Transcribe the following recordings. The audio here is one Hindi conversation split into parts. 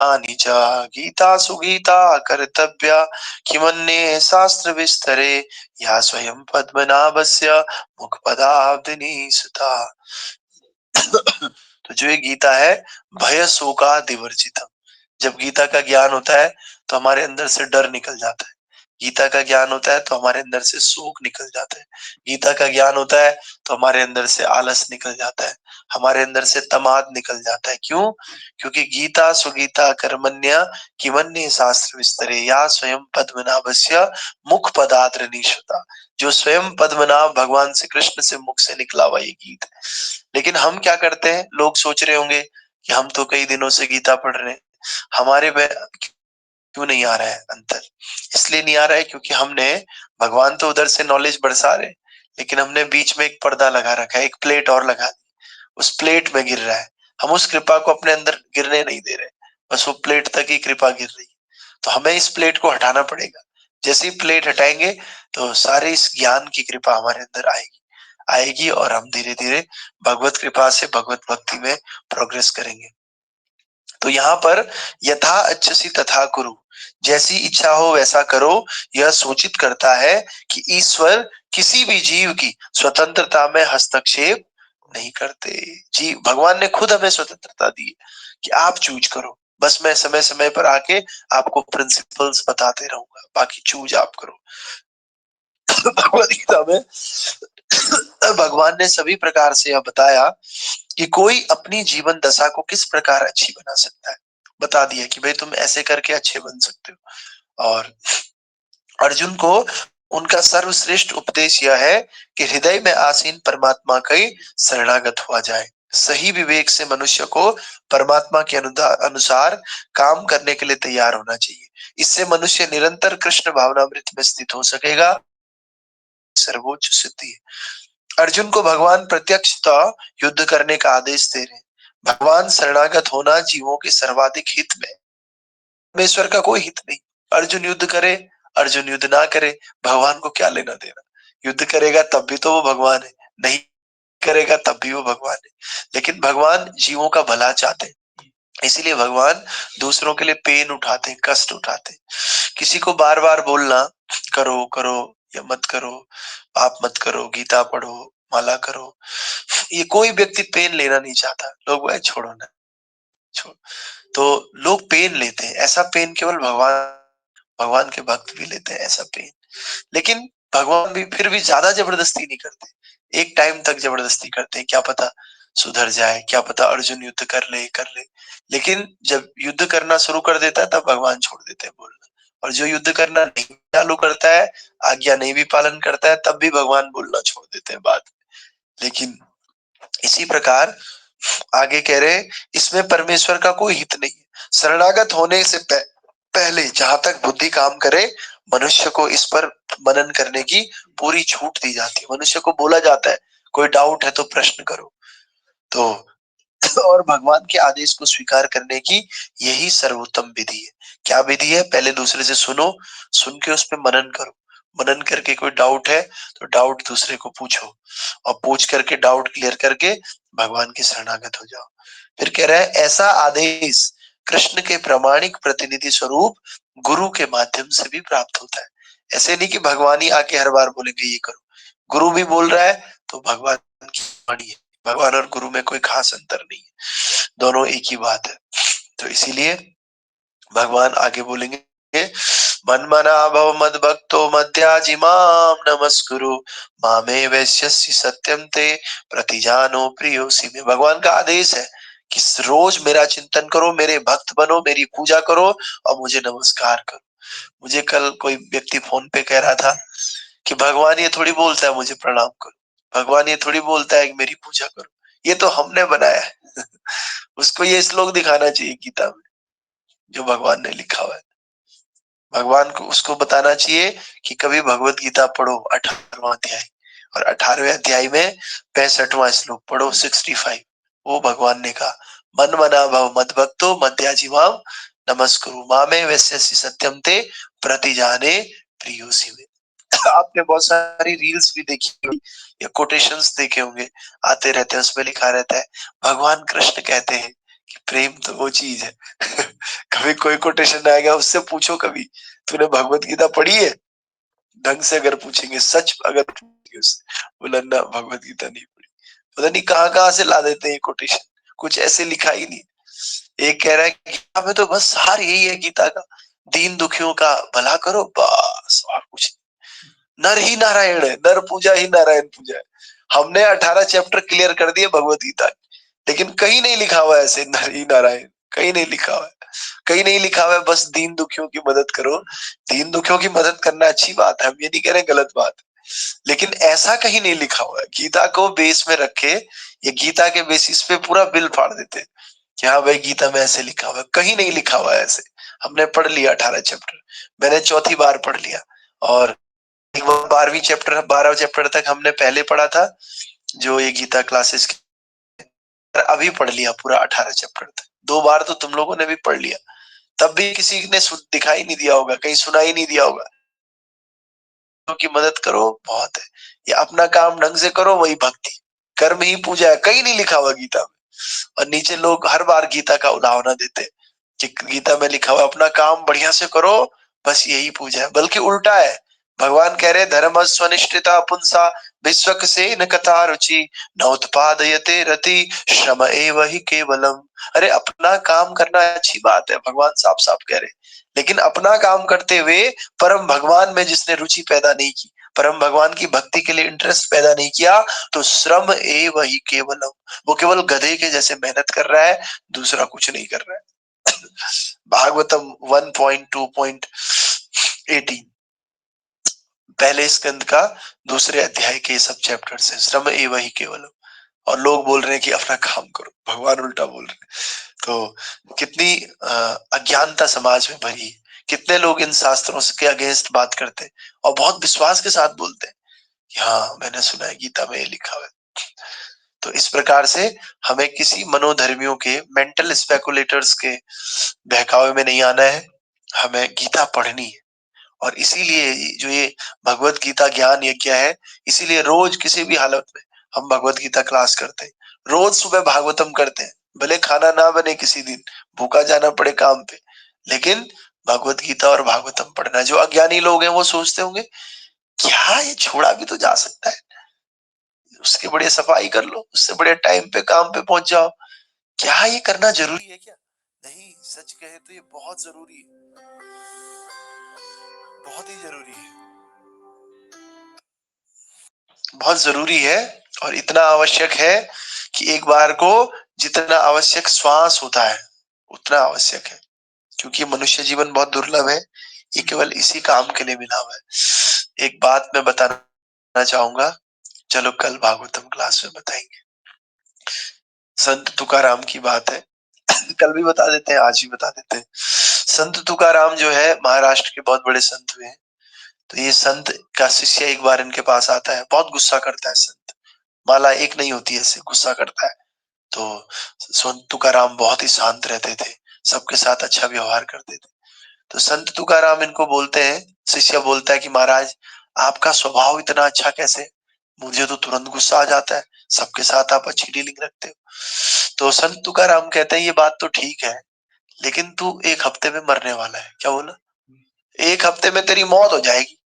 च गीता सुगीता कर्तव्या किमन्ये शास्त्र विस्तरे या स्वयं पद्मनाभस्य मुखपदाब्दिनी सुता। तो जो ये गीता है, भय शोका दिवर्जितम। जब गीता का ज्ञान होता है तो हमारे अंदर से डर निकल जाता है। गीता का ज्ञान होता है तो हमारे अंदर से शोक निकल जाता है। गीता का ज्ञान होता है तो हमारे अंदर से आलस निकल जाता है, हमारे अंदर से तमाद निकल जाता है। क्यों? क्योंकि गीता सुगीता कर्मण्य किमन्ये शास्त्र विस्तरे या स्वयं पद्मनाभस्य मुख पदाद्र निश्चिता। जो स्वयं पद्मनाभ भगवान श्री कृष्ण से मुख से निकला हुआ ये गीत है। लेकिन हम क्या करते हैं? लोग सोच रहे होंगे कि हम तो कई दिनों से गीता पढ़ रहे हैं, हमारे में क्यों नहीं आ रहा है अंतर? इसलिए नहीं आ रहा है क्योंकि हमने, भगवान तो उधर से नॉलेज बरसा रहे, लेकिन हमने बीच में एक पर्दा लगा रखा है, एक प्लेट और लगा दी। उस प्लेट में गिर रहा है, हम उस कृपा को अपने अंदर गिरने नहीं दे रहे, बस वो प्लेट तक ही कृपा गिर रही है। तो हमें इस प्लेट को हटाना पड़ेगा। जैसे ही प्लेट हटाएंगे तो सारे इस ज्ञान की कृपा हमारे अंदर आएगी आएगी और हम धीरे धीरे भगवत कृपा से भगवत भक्ति में प्रोग्रेस करेंगे। तो यहाँ पर यथा अच्छसी तथा कुरु, जैसी इच्छा हो वैसा करो, यह सूचित करता है कि ईश्वर किसी भी जीव की स्वतंत्रता में हस्तक्षेप नहीं करते। जी, भगवान ने खुद हमें स्वतंत्रता दी है कि आप चूज करो, बस मैं समय समय पर आके आपको प्रिंसिपल्स बताते रहूंगा, बाकी चूज आप करो। भगवद गीता में भगवान ने सभी प्रकार से यह बताया कि कोई अपनी जीवन दशा को किस प्रकार अच्छी बना सकता है। बता दिया कि भाई तुम ऐसे करके अच्छे बन सकते हो। और अर्जुन को उनका सर्वश्रेष्ठ उपदेश यह है कि हृदय में आसीन परमात्मा का ही शरणागत हुआ जाए। सही विवेक से मनुष्य को परमात्मा के अनुसार काम करने के लिए तैयार होना चाहिए। इससे मनुष्य निरंतर कृष्ण भावनामृत में स्थित हो सकेगा, सर्वोच्च सिद्धि। अर्जुन को भगवान प्रत्यक्षतः युद्ध करने का आदेश दे रहे हैं। भगवान शरणागत होना जीवों के सर्वाधिक हित में, परमेश्वर का कोई हित नहीं। अर्जुन युद्ध करे, अर्जुन युद्ध ना करे, भगवान को क्या लेना देना? युद्ध करेगा तब भी तो वो भगवान है, नहीं करेगा तब भी वो भगवान है। लेकिन भगवान जीवों का भला चाहते हैं, इसीलिए भगवान दूसरों के लिए पेन उठाते हैं, कष्ट उठाते हैं। किसी को बार बार बोलना करो करो या मत करो, आप मत करो, गीता पढ़ो, माला करो, ये कोई व्यक्ति पेन लेना नहीं चाहता। लोग भाई छोड़ो ना, छोड़। तो लोग पेन लेते हैं, ऐसा पेन केवल भगवान भगवान के भक्त भी लेते हैं, ऐसा पेन। लेकिन भगवान भी फिर भी ज्यादा जबरदस्ती नहीं करते, एक टाइम तक जबरदस्ती करते हैं, क्या पता सुधर जाए, क्या पता अर्जुन युद्ध कर ले। लेकिन जब युद्ध करना शुरू कर देता है तब भगवान छोड़ देते हैं बोलना। और जो युद्ध करना नहीं चालू करता है, आज्ञा नहीं भी पालन करता है, तब भी भगवान बोलना छोड़ देते हैं बाद में। लेकिन इसी प्रकार आगे कह रहे, इसमें परमेश्वर का कोई हित नहीं है। शरणागत होने से पहले जहां तक बुद्धि काम करे, मनुष्य को इस पर मनन करने की पूरी छूट दी जाती है। मनुष्य को बोला जाता है कोई डाउट है तो प्रश्न करो। तो और भगवान के आदेश को स्वीकार करने की यही सर्वोत्तम विधि है। क्या विधि है? पहले दूसरे से सुनो, सुन के उस पर मनन करो, मनन करके कोई डाउट है तो डाउट दूसरे को पूछो, और पूछ करके डाउट क्लियर करके भगवान के शरणागत हो जाओ। फिर कह रहा है ऐसा आदेश कृष्ण के प्रामाणिक प्रतिनिधि स्वरूप गुरु के माध्यम से भी प्राप्त होता है। ऐसे नहीं कि भगवान ही आके हर बार बोलेंगे ये करो, गुरु भी बोल रहा है तो भगवान की वाणी है। भगवान और गुरु में कोई खास अंतर नहीं है, दोनों एक ही बात है। तो इसीलिए भगवान आगे बोलेंगे, मन मना भव मद भक्तो मध्याजिमाम नमस्कुरु मामे वैश्यसि सत्यम ते प्रतिजानो प्रियोसि में। भगवान का आदेश है कि रोज मेरा चिंतन करो, मेरे भक्त बनो, मेरी पूजा करो और मुझे नमस्कार करो। मुझे कल कोई व्यक्ति फोन पे कह रहा था कि भगवान ये थोड़ी बोलता है मुझे प्रणाम करो, भगवान ये थोड़ी बोलता है कि मेरी पूजा करो, ये तो हमने बनाया है। उसको ये श्लोक दिखाना चाहिए गीता में जो भगवान ने लिखा हुआ है। भगवान को उसको बताना चाहिए कि कभी भगवत गीता पढ़ो 18वां अध्याय, और 18वें अध्याय में 65वां श्लोक पढ़ो, 65। वो भगवान ने कहा, मन मना भव मद भक्तो मध्याजिमाम नमस्कुरु मामे वैश्यसि सत्यम ते प्रतिजाने प्रियोसि में। आपने बहुत सारी रील्स भी देखी होंगी या कोटेशंस देखे होंगे, आते रहते हैं, उसमें लिखा रहता है भगवान कृष्ण कहते हैं कि प्रेम तो वो चीज है। कभी कोई कोटेशन आएगा उससे पूछो, कभी तूने भगवत गीता पढ़ी है, ढंग से अगर पूछेंगे, सच अगर पूछेंगे उससे, बोला ना भगवत गीता नहीं पढ़ी। पता नहीं कहाँ कहाँ से ला देते हैं कोटेशन, कुछ ऐसे लिखा ही नहीं। एक कह रहा है गीता में तो बस सार यही है गीता का, दीन दुखियों का भला करो बस, और कुछ नहीं। नर ही नारायण है, नर पूजा ही नारायण पूजा है। हमने 18 चैप्टर क्लियर कर दिए भगवत गीता, लेकिन कहीं नहीं लिखा हुआ है ऐसे नर ही नारायण, कहीं नहीं लिखा हुआ है। कहीं नहीं लिखा हुआ है बस दीन दुखियों की मदद करो। दीन दुखियों की मदद करना अच्छी बात है, हम ये नहीं कह रहे गलत बात है, लेकिन ऐसा कहीं नहीं लिखा हुआ है। गीता को बेस में रखे, ये गीता के बेसिस पे पूरा बिल फाड़ देते हैं कि हाँ भाई गीता में ऐसे लिखा हुआ है, कहीं नहीं लिखा हुआ है ऐसे। हमने पढ़ लिया 18 चैप्टर, मैंने चौथी बार पढ़ लिया, और 12वीं चैप्टर 12 चैप्टर तक हमने पहले पढ़ा था जो ये गीता क्लासेस की, अभी पढ़ लिया पूरा 18 चैप्टर तक। 2 बार तो तुम लोगों ने भी पढ़ लिया, तब भी किसी ने दिखाई नहीं दिया होगा, कहीं सुना ही नहीं दिया होगा। की मदद करो बहुत है, ये अपना काम ढंग से करो वही भक्ति, कर्म ही पूजा है, कहीं नहीं लिखा हुआ गीता में। और नीचे लोग हर बार गीता का उदाहरण देते हैं कि गीता में लिखा हुआ अपना काम बढ़िया से करो बस यही पूजा है, बल्कि उल्टा है। भगवान कह रहे धर्म स्वनिष्ठिता पुंसा विश्वक से न कथा रुचि न उत्पादयते रति श्रम एव ही केवलम। अरे अपना काम करना अच्छी बात है, भगवान साफ साफ कह रहे, लेकिन अपना काम करते हुए परम भगवान में जिसने रुचि पैदा नहीं की, परम भगवान की भक्ति के लिए इंटरेस्ट पैदा नहीं किया, तो श्रम एव ही केवलम, वो केवल गधे के जैसे मेहनत कर रहा है, दूसरा कुछ नहीं कर रहा है। भागवतम 1.2.18 पहले स्कंद का दूसरे अध्याय के सब चैप्टर से, श्रम एव ही केवलम। और लोग बोल रहे हैं कि अपना काम करो, भगवान उल्टा बोल रहे हैं। तो कितनी अज्ञानता समाज में भरी है, कितने लोग इन शास्त्रों के अगेंस्ट बात करते हैं और बहुत विश्वास के साथ बोलते हैं कि हाँ मैंने सुना है गीता में ये लिखा हुआ है। तो इस प्रकार से हमें किसी मनोधर्मियों के, मेंटल स्पेकुलेटर्स के बहकावे में नहीं आना है, हमें गीता पढ़नी है। और इसीलिए जो ये भगवत गीता ज्ञान यज्ञ है, इसीलिए रोज किसी भी हालत में हम भगवत गीता क्लास करते हैं, रोज सुबह भागवतम करते हैं, भले खाना ना बने किसी दिन, भूखा जाना पड़े काम पे, लेकिन भगवत गीता और भागवतम पढ़ना है। जो अज्ञानी लोग हैं वो सोचते होंगे क्या ये छोड़ा भी तो जा सकता है, उसके बढ़िया सफाई कर लो, उससे बढ़िया टाइम पे काम पे पहुंच जाओ, क्या ये करना जरूरी है क्या? नहीं, सच कहे तो ये बहुत जरूरी है, बहुत ही जरूरी है, बहुत जरूरी है। और इतना आवश्यक है कि एक बार को जितना आवश्यक श्वास होता है उतना आवश्यक है, क्योंकि मनुष्य जीवन बहुत दुर्लभ है, ये केवल इसी काम के लिए मिला हुआ है। एक बात मैं बताना चाहूंगा, चलो कल भागवतम क्लास में बताएंगे। संत तुकाराम की बात है, कल भी बता देते हैं, आज भी बता देते हैं। संत तुकाराम जो है महाराष्ट्र के बहुत बड़े संत हुए हैं। तो ये संत का शिष्य एक बार इनके पास आता है, बहुत गुस्सा करता है संत, माला एक नहीं होती ऐसे गुस्सा करता है। तो संत तुकाराम बहुत ही शांत रहते थे, सबके साथ अच्छा व्यवहार करते थे। तो संत तुकाराम इनको बोलते हैं, शिष्य बोलता है कि महाराज आपका स्वभाव इतना अच्छा कैसे, मुझे तो तुरंत गुस्सा आ जाता है, सबके साथ आप अच्छी डीलिंग रखते हो। तो संत तुकाराम कहते हैं ये बात तो ठीक है, लेकिन तू एक हफ्ते में मरने वाला है। क्या बोला? एक हफ्ते में तेरी मौत हो जाएगी।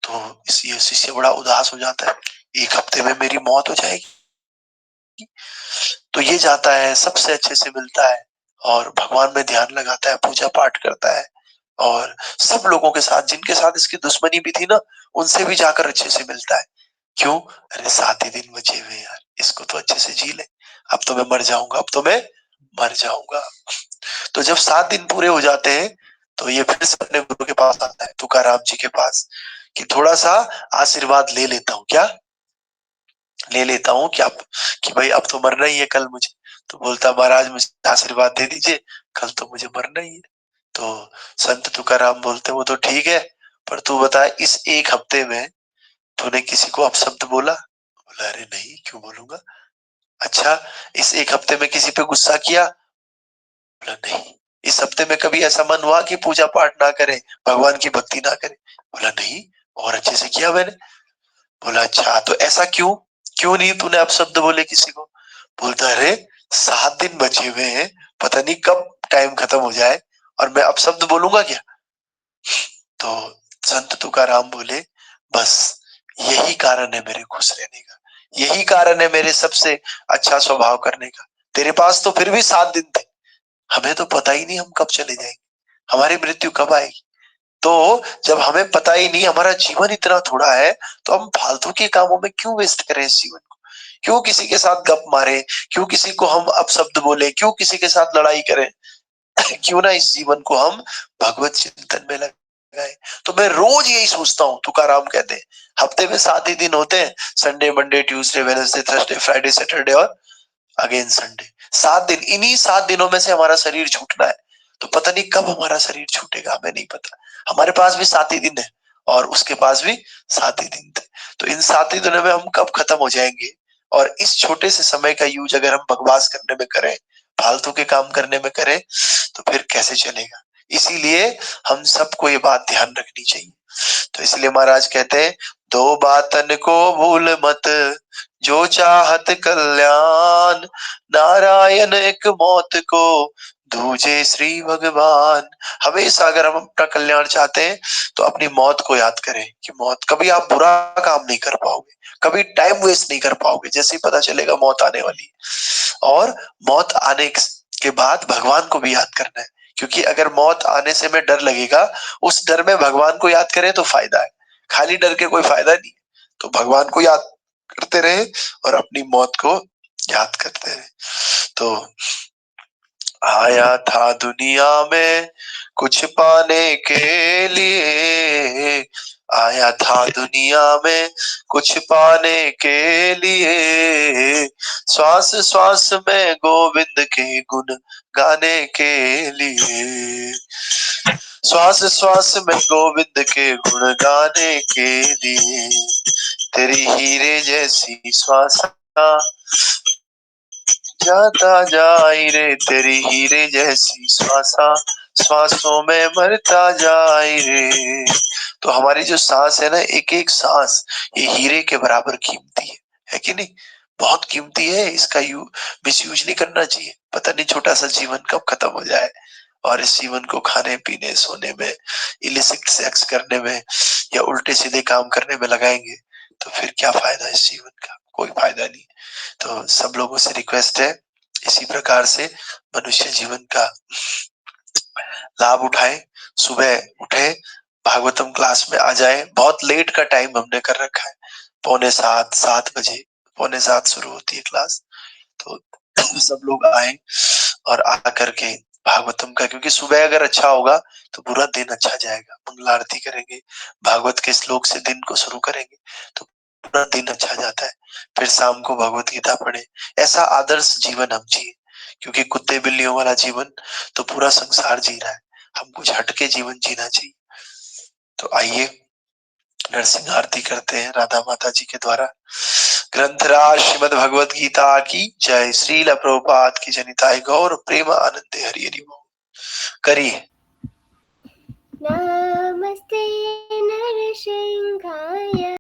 तो इस ये शिष्य बड़ा उदास हो जाता है, एक हफ्ते में मेरी मौत हो जाएगी। तो ये जाता है, सबसे अच्छे से मिलता है और भगवान में ध्यान लगाता है, पूजा पाठ करता है, और सब लोगों के साथ, जिनके साथ इसकी दुश्मनी भी थी ना, उनसे भी जाकर अच्छे से मिलता है। क्यों? अरे 7 ही दिन बचे हुए यार, इसको तो अच्छे से जी ले, अब तो मैं मर जाऊंगा, अब तो मैं मर जाऊंगा। तो जब 7 दिन पूरे हो जाते हैं, तो ये फिर से अपने गुरु के पास आता है, तुकाराम जी के पास, कि थोड़ा सा आशीर्वाद ले लेता हूँ क्या, ले लेता हूँ क्या, कि भाई अब तो मरना ही है कल मुझे। तो बोलता महाराज मुझे आशीर्वाद दे दीजिए, कल तो मुझे मरना ही है। तो संत तुकाराम बोलते वो तो ठीक है, पर तू बता इस एक हफ्ते में तूने किसी को अपशब्द बोला? बोला अरे नहीं, क्यों बोलूंगा। अच्छा, इस एक हफ्ते में किसी पे गुस्सा किया? बोला नहीं। इस हफ्ते में कभी ऐसा मन हुआ कि पूजा पाठ ना करे, भगवान की भक्ति ना करे? बोला नहीं, और अच्छे से किया मैंने। बोला अच्छा, तो ऐसा क्यों, क्यों नहीं तूने अपशब्द बोले किसी को? बोलता अरे 7 दिन बचे हुए हैं, पता नहीं कब टाइम खत्म हो जाए और मैं अपशब्द बोलूंगा क्या। तो संत तुकाराम बोले, बस यही कारण है मेरे खुश रहने का, यही कारण है मेरे सबसे अच्छा स्वभाव करने का। तेरे पास तो फिर भी 7 दिन थे, हमें तो पता ही नहीं हम कब चले जाएंगे, हमारी मृत्यु कब आएगी। तो जब हमें पता ही नहीं, हमारा जीवन इतना थोड़ा है, तो हम फालतू के कामों में क्यों वेस्ट करें इस जीवन को, क्यों किसी के साथ गप मारे, क्यों किसी को हम अपशब्द बोले, क्यों किसी के साथ लड़ाई करें। क्यों ना इस जीवन को हम भगवत चिंतन में लगाए। तो मैं रोज यही सोचता हूँ, तुकाराम कहते हैं हफ्ते में 7 ही दिन होते हैं, Sunday Monday Tuesday Wednesday Thursday Friday Saturday और अगेन संडे। 7 दिन, इन्हीं 7 दिनों में से हमारा शरीर छूटना है। तो पता नहीं कब हमारा शरीर छूटेगा, हमें नहीं पता। हमारे पास भी 7 ही दिन है और उसके पास भी 7 ही दिन थे। तो इन 7 ही दिनों में हम कब खत्म हो जाएंगे, और इस छोटे से समय का यूज अगर हम बकवास करने में करें, फालतू के काम करने में करें, तो फिर कैसे चलेगा। इसीलिए हम सबको ये बात ध्यान रखनी चाहिए। तो इसलिए महाराज कहते हैं, दो बातन को भूल मत, जो चाहत कल्याण, नारायण एक मौत को, दूजे श्री भगवान। हमेशा अगर हम अपना कल्याण चाहते हैं तो अपनी मौत को याद करें कि मौत, कभी आप बुरा काम नहीं कर पाओगे, कभी टाइम वेस्ट नहीं कर पाओगे, जैसे ही पता चलेगा मौत आने वाली है। और मौत आने के बाद भगवान को भी याद करना है, क्योंकि अगर मौत आने से में डर लगेगा, उस डर में भगवान को याद करें तो फायदा है, खाली डर के कोई फायदा नहीं। तो भगवान को याद करते रहे और अपनी मौत को याद करते रहे। तो आया था दुनिया में कुछ पाने के लिए, आया था दुनिया में कुछ पाने के लिए, श्वास श्वास में गोविंद के गुण गाने के लिए, श्वास श्वास में गोविंद के गुण गाने के लिए, तेरी हीरे जैसी श्वासा जाता जाए रे, तेरी हीरे जैसी श्वासा श्वासों में मरता जाए रे। तो हमारी जो सांस है ना, एक एक सांस ये हीरे के बराबर कीमती है कि नहीं। बहुत कीमती है, इसका मिसयूज नहीं करना चाहिए। पता नहीं छोटा सा जीवन कब खत्म हो जाए, और इस जीवन को खाने पीने सोने में, इलिसिट सेक्स करने में या उल्टे सीधे काम करने में लगाएंगे, तो फिर क्या फायदा इस जीवन का, कोई फायदा नहीं। तो सब लोगों से रिक्वेस्ट है, इसी प्रकार से मनुष्य जीवन का लाभ उठाए, सुबह उठे, भागवतम क्लास में आ जाए। बहुत लेट का टाइम हमने कर रखा है, 6:45 7 बजे, 6:45 शुरू होती है क्लास। तो सब लोग आए और आकर के भागवतम का, क्योंकि सुबह अगर अच्छा होगा तो पूरा दिन अच्छा जाएगा। मंगल आरती करेंगे, भागवत के श्लोक से दिन को शुरू करेंगे तो पूरा दिन अच्छा जाता है। फिर शाम को भगवत गीता पढ़े। ऐसा आदर्श जीवन हम जिए, क्योंकि कुत्ते बिल्लियों वाला जीवन तो पूरा संसार जी रहा है, हम कुछ हटके जीवन जीना चाहिए। तो आइए नरसिंह आरती करते हैं राधा माता जी के द्वारा। ग्रंथराज श्रीमद् भगवत गीता की जय। श्रील प्रभुपाद की जनिताय गौर प्रेम आनंदे हरि हरि बोल। करिए। नमस्ते नरसिंहाय